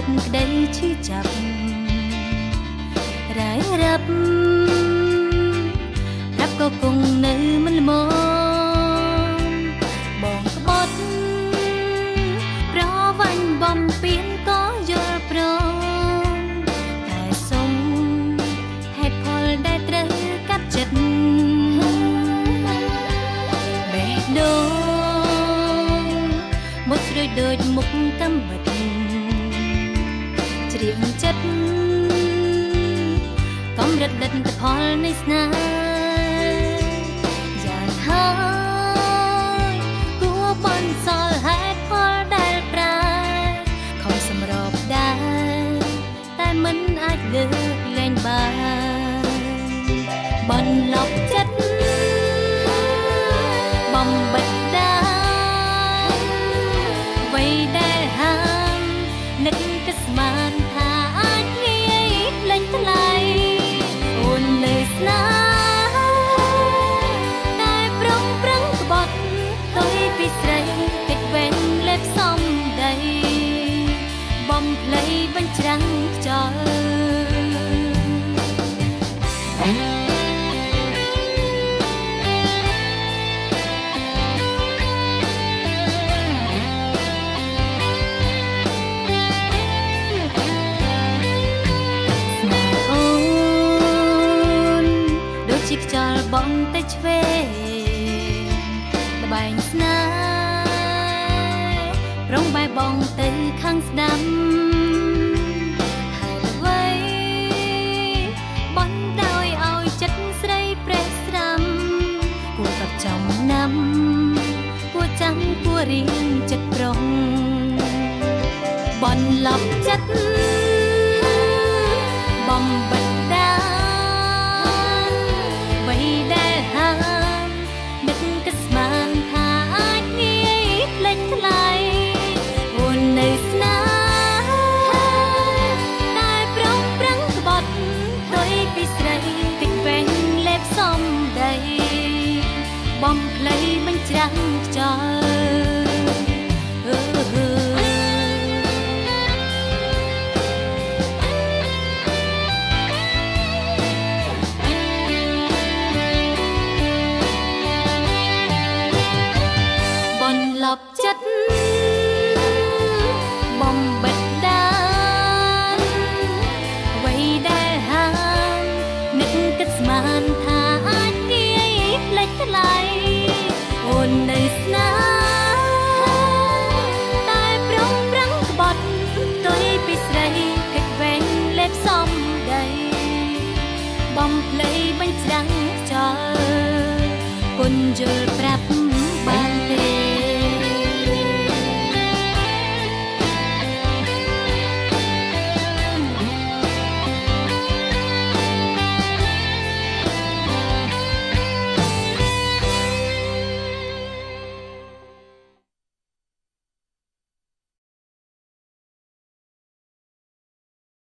ប់ក្តីឈឺចាប់រាយរាប់ប្រាប់ក៏គង់នៅមិនល្មមបងក្បត់ប្រវាញ់បំពេញក៏យល់ព្រមតែសុំហេតុផលដែលត្រូវកាត់ចិត្តបេះដូងមុតស្រួយដូចមុខកំបិតជ្រៀងចិត្តកំរិតដិតផលនៃស្នេហ៍យ៉ាងហើយគួរបន់សល់ហេតុផលដែលប្រែខំសម្របដែរតែមិនអាចលើកលែងបានបន្លប់ចិត្តបំបិតដែរអ្វីដែលហាមនឹកគិតស្មានថាអាចងាយលេងថ្លៃអូនលើស្នេហ៍តែប្រងប្រឹងក្បត់ទុយពីស្រីកិច្ចវេនលេបសំដីបំភ្លៃបញ្ច្រាំងខ្យល់ខ្យល់បងទៅឆ្វេងល្បែងស្នេហ៍ប្រងបែបបងទៅខាងស្ដាំហើយអ្វីបណ្ដោយឲ្យចិត្តស្រីប្រេះស្រាំគួរកត់ចំណាំគួរចាំគួររៀងចិត្តប្រុងបន្លប់ចិត្តបំបិតនឹកគិតស្មានថាអាចងាយភ្លេចថ្លៃអូននៅស្នេហ៍តែប្រងប្រឹងក្បត់ទុយពីស្រីតិចវែងលេបសំដីបំភ្លៃបញ្ច្រាំងខ្យល់ចិត្តបំបិតដែរអ្វីដែលហាមនឹកគិតស្មានថាអាចងាយភ្លេចថ្លៃអូននៅស្នេហ៍តែប្រងប្រឹងក្បត់ទុយពីស្រីកិច្ចវេនលេបសំដីបំភ្លៃបញ្ច្រាំងខ្យល់គុណយល់ប្រាប់